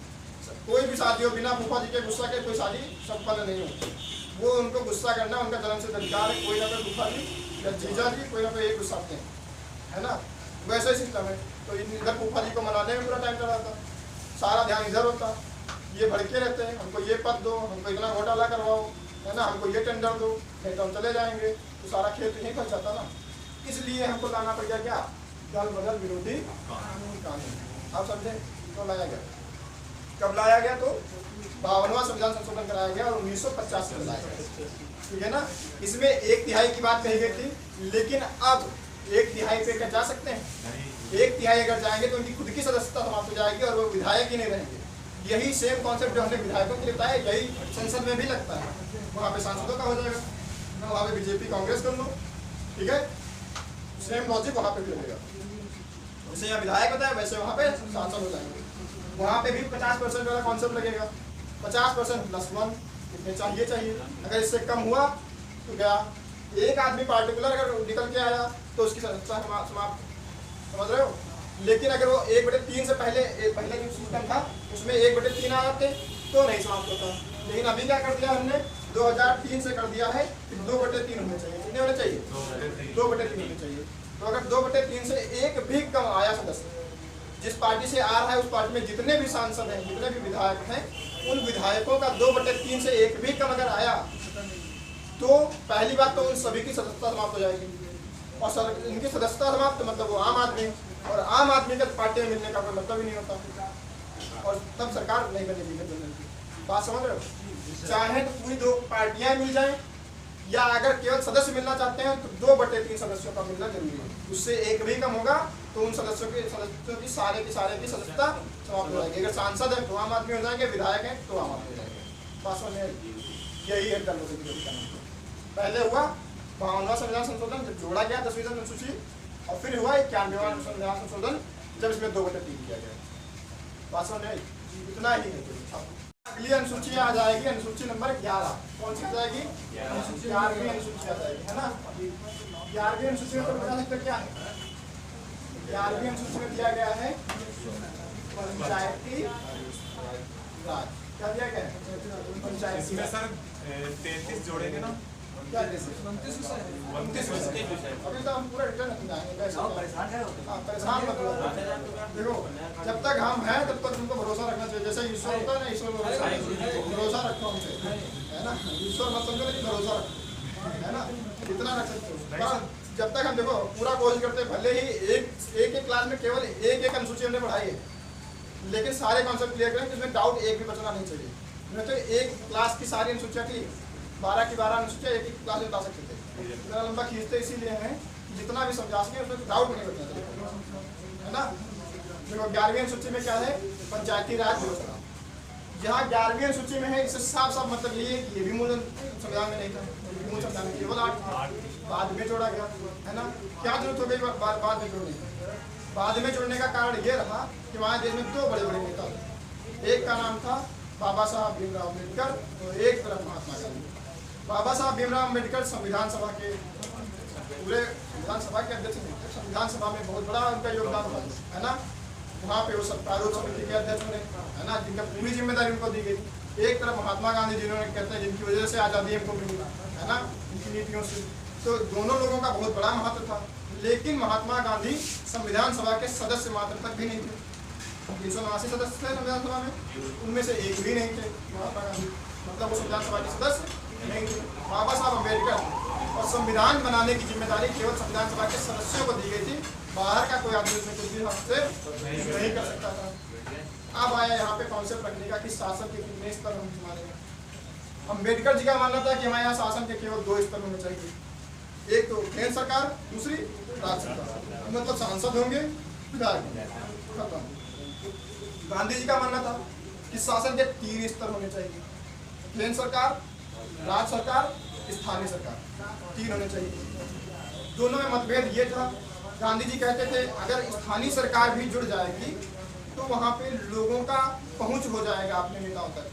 कोई भी शादी हो, बिना फूफा जी के गुस्सा के कोई शादी सफल नहीं होती। वो उनको गुस्सा करना उनका जन्म से अधिकार है। कोई ना कोई फूफा जी या जीजा जी कोई ना कोई एक गुस्साते हैं, है ना। वैसे ही सिस्टम है। तो इधर फूफा जी को मनाने में पूरा टाइम चला जाता, सारा ध्यान इधर होता। ये भड़के रहते हैं, हमको ये पद दो, हमको इतना घोटाला करवाओ, है ना, हमको ये टेंडर दो, नहीं तो हम चले जाएंगे। तो सारा खेल तो यहीं फंस जाता ना। इसलिए हमको लाना पड़ गया क्या, दल बदल विरोधी कानून। आप समझे, तो लाया गया। कब लाया गया, तो 52वां संविधान संशोधन कराया गया और 1950 में लाया गया, ठीक है ना। इसमें 1/3 की बात कही गई थी, लेकिन अब 1/3 पे क्या जा सकते हैं? 1/3 अगर जाएंगे तो उनकी खुद की सदस्यता समाप्त हो जाएगी और वो विधायक ही नहीं रहेंगे। यही सेम कॉन्सेप्ट जो हमने विधायकों के लिए बताया, यही संसद में भी लगता है। वहाँ पे सांसदों का हो जाएगा, वहाँ पे बीजेपी कांग्रेस कर लो, ठीक है। सेम लॉजिक वहाँ पे भी लगेगा। जैसे यहाँ विधायक होता है वैसे वहाँ पे सांसद हो जाएंगे। वहाँ पे भी 50% वाला कॉन्सेप्ट लगेगा। 50% + 1 कितने चाहिए। अगर इससे कम हुआ तो क्या, एक आदमी पार्टिकुलर अगर निकल के आया तो उसकी सदस्यता समाप्त, समझ रहे हो। लेकिन अगर वो 1/3 से पहले जो सिस्टम था उसमें 1/3 आ जाते तो नहीं समाप्त होता। लेकिन अभी क्या कर दिया हमने, 2003 से कर दिया है कि 2/3 होने चाहिए। कितने होने चाहिए? 2/3 होने चाहिए। तो अगर 2/3 से एक भी कम आया सदस्य, जिस पार्टी से आ रहा है उस पार्टी में जितने भी सांसद हैं, जितने भी विधायक हैं, उन विधायकों का 2/3 से एक भी कम अगर आया तो पहली बात तो उन सभी की सदस्यता समाप्त हो जाएगी, और इनकी सदस्यता समाप्त मतलब वो आम आदमी, और आम आदमी का पार्टी में मिलने का कोई मतलब ही नहीं होता, और तब सरकार नहीं बनेगी। बात समझ रहे हो? चाहे तो पूरी 2 पार्टियां मिल जाएं, या अगर केवल सदस्य मिलना चाहते हैं तो 2/3 सदस्यों का मिलना जरूरी है। उससे एक भी कम होगा तो उन सदस्यों की सारे की सदस्यता समाप्त हो जाएगी। अगर सांसद है तो आम आदमी हो जाएंगे, विधायक हैं तो आम आदमी हो जाएंगे। बात समझ यही है डेमोक्रेसी का। पहले हुआ 52वां संविधान संशोधन जब जोड़ा गया 10वीं अनुसूची, और फिर हुआ 91वां संविधान संशोधन जब इसमें 2/3 किया गया। बात समझ आई? इतना ही है। अगली अनुसूची आ जाएगी, अनुसूची नंबर 11। कौन सी आ जाएगी? 11वीं अनुसूची आ जाएगी, है ना। 11वीं अनुसूची में तो बता सकते क्या है? 11वीं अनुसूची में दिया गया है पंचायती राज। क्या दिया गया है? पंचायती। इसमें सर 33 जोड़ेंगे ना? क्या 29 अभी तो हम पूरा रिटर्न नहीं जाएंगे। परेशान मत हो। देखो जब तक हम हैं तब तक तुमको भरोसा रखना चाहिए। जैसे ईश्वर होता है ना, ईश्वर भरोसा रखो हमसे, है ना। ईश्वर मत समझो लेकिन भरोसा रखो, है ना, इतना रख सकते हो। जब तक हम देखो पूरा कोशिश करते हैं, भले ही एक क्लास में केवल एक अनुसूची हमने पढ़ाई है, लेकिन सारे कॉन्सेप्ट क्लियर करें, इसमें डाउट एक भी बचना नहीं चाहिए। नहीं तो एक क्लास की सारी अनुसूचियाँ की 12 की 12 अनुसूचियाँ एक ही क्लास में बता सकते थे। इतना लंबा खींचते इसीलिए हैं जितना भी समझा सके उसमें डाउट नहीं बचना चाहिए, है ना। देखो 11वीं अनुसूची में क्या है? पंचायती राज व्यवस्था। जहाँ 11वीं अनुसूची में है, इससे साफ साफ मतलब ये है कि ये भी मूल संविधान में नहीं था, मूल संविधान में केवल 8 बाद में जोड़ा गया, है ना। क्या जरूरत हो गई बाद में जोड़ने की? बाद में जोड़ने का कारण ये रहा कि हमारे देश में 2 बड़े नेता थे। एक का नाम था बाबा साहब भीमराव अम्बेडकर और एक तरफ महात्मा गांधी। बाबा साहब भीमराव अम्बेडकर संविधान सभा के पूरे संविधान सभा के अध्यक्ष थे। संविधान सभा में बहुत बड़ा उनका योगदान हुआ, है ना। वहाँ पे वो सब प्रारूप समिति के अध्यक्ष बने, है ना, जिनका पूरी जिम्मेदारी उनको दी गई। एक तरफ महात्मा गांधी जिन्होंने कहते हैं जिनकी वजह से आज़ादी हमको मिली, है ना, उनकी नीतियों से। तो दोनों लोगों का बहुत बड़ा महत्व था, लेकिन महात्मा गांधी संविधान सभा के सदस्य मात्र तक भी नहीं थे। 379 सदस्य थे संविधान सभा में, उनमें से एक भी नहीं थे महात्मा गांधी, मतलब वो संविधान सभा के सदस्य नहीं थे। बाबा साहब अम्बेडकर, और संविधान बनाने की जिम्मेदारी केवल संविधान सभा के सदस्यों को दी गई थी। बाहर का कोई आदमी उसमें कुछ भी हमसे नहीं कर सकता था। अब आया यहाँ पे कॉन्सेप्ट रखने का कि शासन के कितने स्तर हम मानेंगे। अम्बेडकर जी का मानना था कि हमारे यहाँ शासन के केवल 2 स्तर होने चाहिए, एक तो केंद्र सरकार, दूसरी राज्य सरकार, मतलब सांसद होंगे, विधायक खत्म। गांधी जी का मानना था कि शासन के 3 स्तर होने चाहिए, केंद्र सरकार, राज्य सरकार, स्थानीय सरकार, 3 होने चाहिए। दोनों में मतभेद ये था, गांधी जी कहते थे अगर स्थानीय सरकार भी जुड़ जाएगी तो वहाँ पे लोगों का पहुँच हो जाएगा अपने नेताओं तक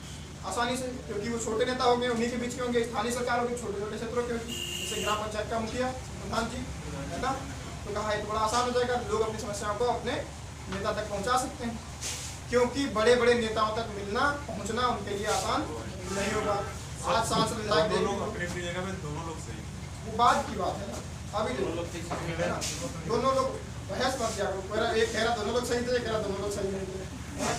आसानी से, क्योंकि वो छोटे नेता होंगे, उन्हीं के बीच के होंगे। स्थानीय सरकार होगी, छोटे छोटे क्षेत्रों के होगी, जैसे ग्राम पंचायत का मुखिया, प्रधान जी, है ना। तो कहा तो बड़ा आसान हो जाएगा, लोग अपनी समस्याओं को अपने नेता तक पहुँचा सकते हैं, क्योंकि बड़े बड़े नेताओं तक मिलना पहुँचना उनके लिए आसान नहीं होगा। आज सांसद विधायक दोनों लोग सही, वो बाद की बात है ना। अभी दोनों लोग बहस मत किया करो, एक कह रहा दोनों लोग सही थे, एक कह रहा दोनों लोग सही नहीं थे,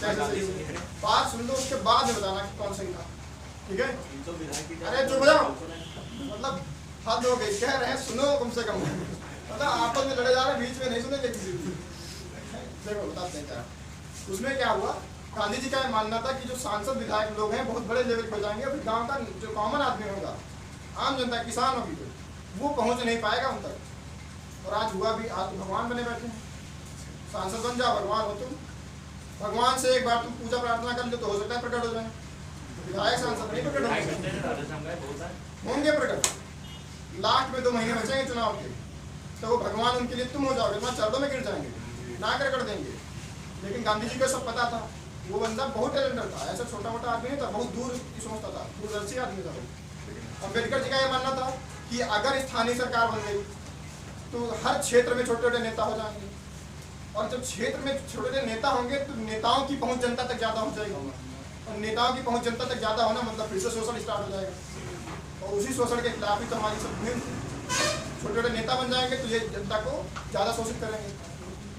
कैसे सही? बात सुन लो, उसके बाद में बताना कि कौन सही था, ठीक है। अरे चुप जाओ, मतलब हद हो गई, कह रहे हैं सुनो कम से कम, मतलब आपस में लड़े जा रहे, बीच में नहीं सुनेंगे किसी को। देखो बताते हैं क्या उसमें क्या हुआ। गांधी जी का यह मानना था कि जो सांसद विधायक लोग हैं बहुत बड़े लेवल पर जाएंगे, और गाँव का जो कॉमन आदमी होगा, आम जनता, किसान होगी, वो पहुंच नहीं पाएगा उन तक। और आज हुआ भी, आज तो भगवान बने बैठे हैं, सांसद बन जाओ भगवान हो तुम। भगवान से एक बार तुम पूजा प्रार्थना कर लो तो हो सकता है प्रकट हो जाए, विधायक सांसद नहीं प्रकट होंगे प्रकट। लास्ट में 2 महीने बचेंगे चुनाव के, तो वो भगवान उनके लिए तुम हो जाओगे, तुम्हारे चरणों में गिर जाएंगे, ना कर देंगे। लेकिन गांधी जी को सब पता था, वो बंदा बहुत टैलेंटेड था, ऐसा छोटा मोटा आदमी नहीं था, बहुत दूर की सोचता था, दूरदर्शी आदमी था। अम्बेडकर जी का यह मानना था कि अगर स्थानीय सरकार बन गई तो हर क्षेत्र में छोटे छोटे नेता हो जाएंगे, और जब क्षेत्र में छोटे छोटे नेता होंगे तो नेताओं की पहुंच जनता तक ज़्यादा हो जाएगी, और नेताओं की पहुंच जनता तक ज़्यादा होना मतलब फिर से शोषण स्टार्ट हो जाएगा, और उसी शोषण के खिलाफ ही तो हमारी सब मुहिम। छोटे छोटे नेता बन जाएंगे तो ये जनता को ज़्यादा शोषित करेंगे,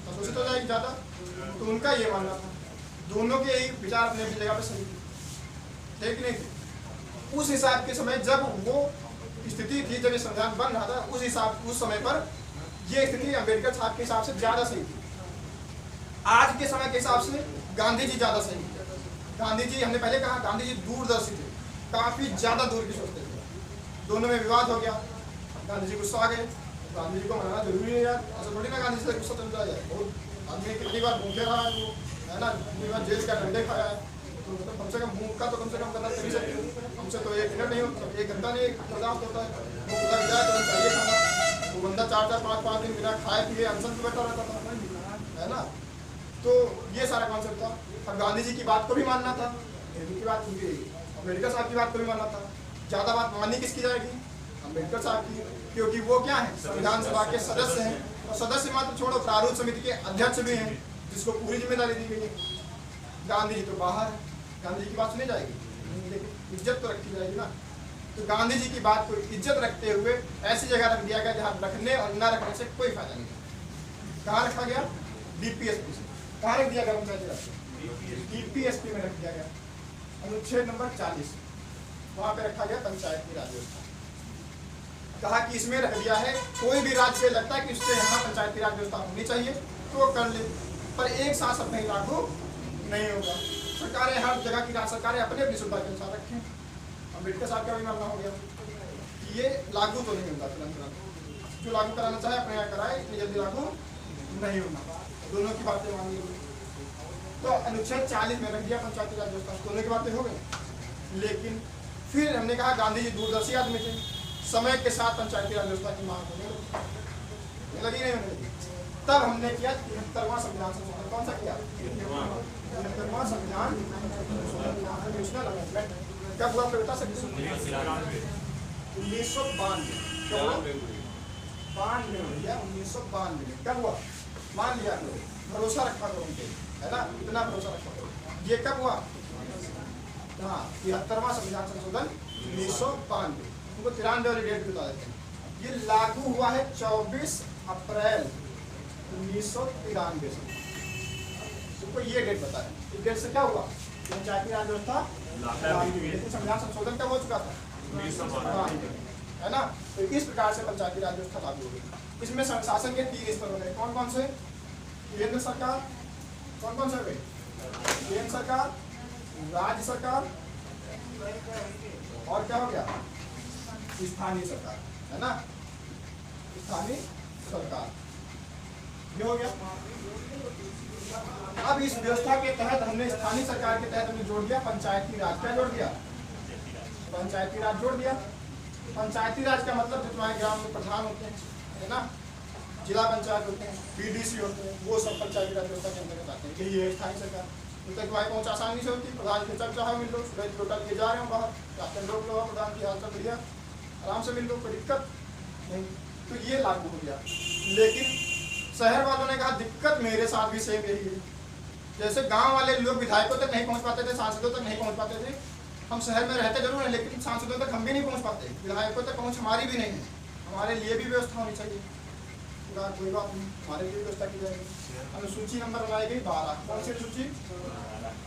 तो शोषित हो जाएगी ज़्यादा, तो उनका ये मानना था, दोनों के यही विचार अपने अपनी जगह पे सही थे, थे कि नहीं थे। उस हिसाब के समय जब वो स्थिति थी, जब ये संविधान बन रहा था, उस समय पर ये स्थिति अम्बेडकर साहब के हिसाब से ज्यादा सही थी। आज के समय के हिसाब से गांधी जी ज्यादा सही थे। गांधी जी, हमने पहले कहा, गांधी जी दूरदर्शी थे, काफी ज्यादा दूर की सोचते थे। दोनों में विवाद हो गया, गांधी जी गुस्सा आ गए। गांधी जी को मनाना जरूरी है यार, ऐसा थोड़ी ना गांधी जी से गुस्सा चल जाए। बहुत आदमी कितनी बार भूखे रहा है वो, है ना, कितनी बार जेल का डंडे खाया है, तो मतलब कम से कम मुंह का तो कम से कम करना कर ही सकते हो। हमसे तो 1 मिनट नहीं होता, 1 घंटा नहीं बर्दाश्त होता है। वो खुदा जाए तो चाहिए खाना, वो बंदा 4-4, 5-5 दिन बिना खाए पिए अनशन पे बैठा रहता था, है ना। तो ये सारा कॉन्सेप्ट था। अब गांधी जी की बात को भी मानना था, नेहरू की बात, अम्बेडकर साहब की बात को भी मानना था। ज्यादा बात माननी किसकी जाएगी? अम्बेडकर साहब की, क्योंकि वो क्या है, संविधान सभा के सदस्य हैं, और सदस्य मात्र छोड़ो, प्रारूप समिति के अध्यक्ष भी हैं, जिसको पूरी जिम्मेदारी दी गई है। गांधी जी तो बाहर है, गांधी जी की बात सुनी जाएगी, लेकिन इज्जत तो रखी जाएगी ना। तो गांधी जी की बात को इज्जत रखते हुए ऐसी जगह रख दिया गया जहाँ रखने और न रखने से कोई फायदा नहीं। कहाँ रखा गया? डीपीएसपी से। कहाँ रख दिया गया? पंचायती राज डीपीएसपी में रख दिया गया, अनुच्छेद नंबर 40, वहां पे रखा गया पंचायती राज व्यवस्था। कहा कि इसमें रख दिया है, कोई भी राज्य से लगता है कि उससे यहाँ पंचायती राज व्यवस्था होनी चाहिए तो वो कर ले, पर एक साथ सब नहीं लागू नहीं होगा। सरकारें, हर जगह की राज्य सरकारें अपने अपनी सुविधा के अनुसार रखें। अम्बेडकर साहब का भी मानना हो गया कि ये लागू तो नहीं होगा तुरंत, जो लागू कराना चाहे अपने यहाँ कराए, इतनी जल्दी लागू नहीं होगा। दोनों की बातें मान ली। तो अनुच्छेद 40 में रख दिया पंचायती राज व्यवस्था, दोनों की बातें हो गई। लेकिन फिर हमने कहा गांधी जी दूरदर्शी आदमी थे, समय के साथ पंचायती राज व्यवस्था की मांग होने लगी नहीं होने लगी। तब हमने किया 73वां संविधान संशोधन। कौन सा किया? 73वां संविधान संशोधन। कब हुआ आपको बता सकते? 1992। 1992 कब हुआ? मान लिया, भरोसा रखा करो उनके, है ना, इतना भरोसा रखा करो। ये कब हुआ? हाँ, 73वां संविधान संशोधन 1992। उनको 93 वाली डेट बता देते हैं। ये लागू हुआ है 24 अप्रैल 1993 से। तुमको ये डेट बता है, इस डेट से क्या हुआ? पंचायती राज व्यवस्था लागू हुई। लेकिन संविधान संशोधन कब हो चुका था? 1992, है ना। तो इस प्रकार से पंचायती राज व्यवस्था लागू हो गई। इसमें शासन के 3 स्तर हो गए। कौन कौन से? केंद्र सरकार, कौन कौन से गए? केंद्र सरकार, राज्य सरकार, और क्या हो गया? स्थानीय सरकार, है ना, स्थानीय सरकार, ये हो गया। अब इस व्यवस्था के तहत हमने स्थानीय सरकार के तहत हमने जोड़ दिया पंचायती राज। क्या जोड़ दिया? पंचायती राज जोड़ दिया। पंचायती राज का मतलब जो तुम्हारे ग्राम में प्रधान होते हैं, है ना, जिला पंचायत होते हैं, बीडीसी होते हैं, वो सब पंचायती राज व्यवस्था के अंतर्गत आते हैं। ये स्थानीय सरकार, उन तक वहाँ पहुँच आसानी से होती है। प्रधान के चल चाहे मिल लो, सुबह लोटा लिए जा रहे हो बाहर, रास्ते रोक लो, प्रधान की हाल चाल बढ़िया, आराम से मिल लो, कोई दिक्कत नहीं। तो ये लागू हो गया। लेकिन शहर वालों ने कहा दिक्कत मेरे साथ भी सेम यही है। जैसे गांव वाले लोग विधायकों तक नहीं पहुंच पाते थे, सांसदों तक नहीं पहुंच पाते थे, हम शहर में रहते जरूर हैं, लेकिन सांसदों तक हम भी नहीं पहुंच पाते, विधायकों तक पहुंच हमारी भी नहीं है। हमारे लिए भी व्यवस्था होनी चाहिए। कोई बात नहीं, हमारे लिए व्यवस्था की जाएगी। अनुसूची नंबर बनाई गई 12। कौन सी अनुसूची?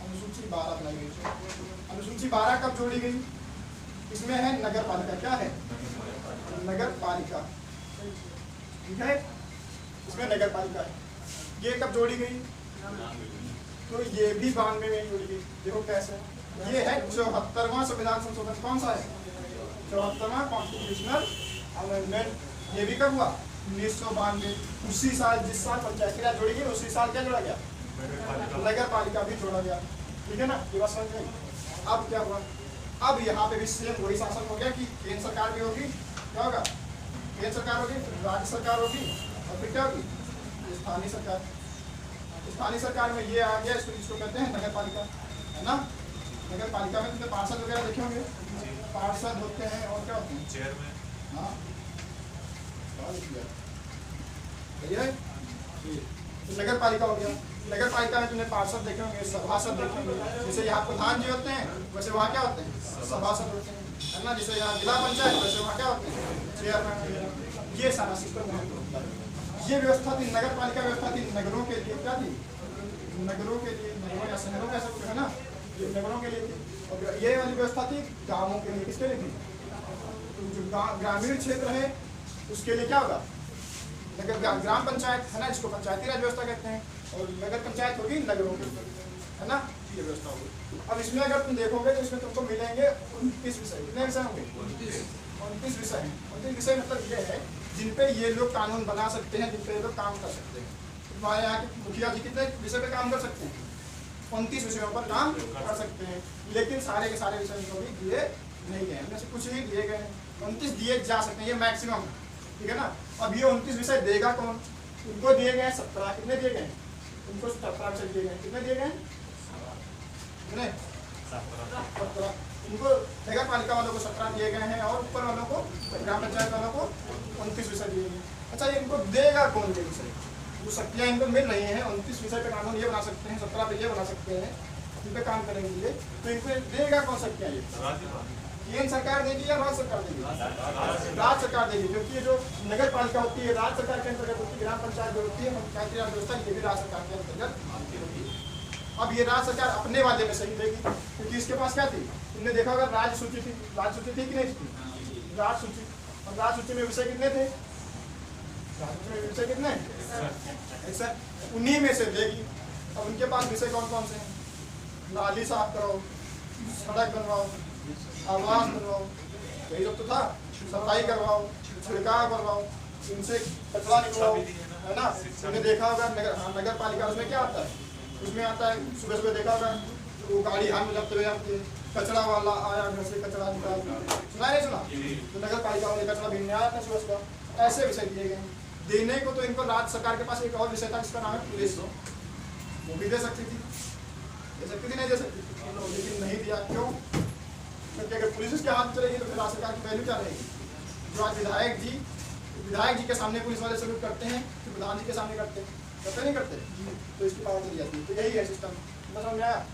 अनुसूची 12 बनाई गई। अनुसूची 12 कब जोड़ी गई? इसमें है नगर पालिका। क्या है? नगर पालिका, ठीक है, इसमें नगर पालिका है। ये कब जोड़ी गई? तो ये भी 92 में जोड़ी गई। देखो कैसे, ये है 74वां संविधान संशोधन। कौन सा है? 74वां कॉन्स्टिट्यूशनल अमेंडमेंट। ये भी कब हुआ? 1992। उसी साल, जिस साल पंचायती राज जोड़ी गई, उसी साल क्या जोड़ा गया? नगर पालिका भी जोड़ा गया। ठीक है ना, ये बात समझ गई। अब क्या हुआ? अब यहाँ पे भी सेम वही शासन हो गया कि केंद्र सरकार भी होगी, क्या होगा? केंद्र सरकार होगी, राज्य सरकार होगी, और फिर क्या होगी? स्थानीय सरकार। स्थानीय सरकार में ये आ गया, इसको कहते हैं नगर पालिका, है ना। नगर पालिका में तुमने पार्षद वगैरह देखे होंगे, पार्षद होते हैं और क्या होते हैं? चेयरमैन। हाँ, तो नगर पालिका हो गया। नगर पालिका में तुमने पार्षद देखे होंगे, सभासद देखे होंगे। जैसे यहाँ प्रधान जी होते हैं, वैसे वहाँ क्या होते हैं? सभासद होते हैं, है ना। जैसे यहाँ जिला पंचायत, वैसे वहाँ क्या होते हैं? चेयरमैन। ये सारा सिस्टम वहाँ होता है। ये व्यवस्था थी, नगर पालिका व्यवस्था थी, नगरों के लिए क्या थी? नगरों के लिए, नगरों या शहरों का ऐसा कुछ है ना, ये नगरों के लिए थी। और ये वाली व्यवस्था थी गाँवों के लिए, किसके लिए थी? तो जो ग्रामीण क्षेत्र है उसके लिए क्या होगा? नगर ग्राम पंचायत है ना, जिसको पंचायती राज व्यवस्था कहते हैं, और नगर पंचायत होगी नगरों की, है ना, ये व्यवस्था होगी। अब इसमें अगर तुम देखोगे तो इसमें तुमको मिलेंगे 29 विषय। कितने विषय होंगे? 29 विषय हैं। 29 विषय मतलब ये है जिन पे ये लोग कानून बना सकते हैं, जिन पे ये लोग काम कर सकते हैं। हमारे यहाँ के मुखिया जी कितने विषय पे काम कर सकते हैं? 29 विषयों पर काम कर सकते हैं, लेकिन सारे के सारे विषय को भी दिए नहीं गए, उनमें से कुछ ही दिए गए हैं। 29 दिए जा सकते हैं, ये मैक्सिमम, ठीक है ना। अब ये 29 विषय देगा कौन? उनको दिए गए 17। कितने दिए गए? उनको 17 विषय दिए गए। कितने दिए गए? 17। उनको नगर पालिका वालों को 17 दिए गए हैं, और ऊपर वालों को, ग्राम पंचायत वालों को 29 विषय दिए गए। अच्छा, ये इनको देगा कौन? ये विषय जो शक्तियाँ इनको मिल रही हैं, 29 विषय पे कानून ये बना सकते हैं, 17 पे ये बना सकते हैं, इन पे काम करेंगे ये, तो इनको देगा कौन शक्तियाँ? ये केंद्र सरकार देगी या राज्य सरकार देगी? राज्य सरकार देगी, क्योंकि ये जो नगर पालिका होती है राज्य सरकार के अंतर्गत होती है, ग्राम पंचायत जो होती है पंचायती राज व्यवस्था, ये भी राज्य सरकार के अंतर्गत होती है। अब ये राज्य सरकार अपने वाले में सही देगी, क्योंकि इसके पास क्या थी? तुमने देखा होगा राज्य सूची थी। राज्य सूची थी कि नहीं थी? राज्य सूची। और राज्य सूची में विषय कितने थे? राज्य सूची में विषय कितने? ऐसा उन्हीं में से देगी। अब उनके पास विषय कौन कौन से हैं? नाली साफ करो, सड़क बनवाओ, आवास बनवाओ, यही सब तो था। सफाई करवाओ, छिड़काव करवाओ, इनसे कचरा निकलवाओ, है ना। तुमने देखा होगा नगर पालिका, उसमें क्या आता है? उसमें आता है, सुबह सुबह देखा होगा वो गाड़ी हाथ में जबते हुए आती है, कचरा वाला आया घर से कचरा निकाल, सुना नहीं सुना? तो नगर पालिका वाले कचरा बीनने आया था सुबह सुबह। ऐसे विषय दिए गए देने को। तो इनको राज्य सरकार के पास एक और विषय था जिसका नाम है पुलिस, वो भी दे सकती थी, दे सकती थी, नहीं दे सकती थी, लेकिन नहीं दिया। क्यों? क्योंकि अगर पुलिस के हाथ चलेगी तो फिर राज्य सरकार की वैल्यू क्या रहेगी? जो आज विधायक जी के सामने पुलिस वाले सल्यूट करते हैं, तो प्रधान जी के सामने करते नहीं करते, तो इसकी पावर चली जाती है। तो यही है सिस्टम, समझ में आया?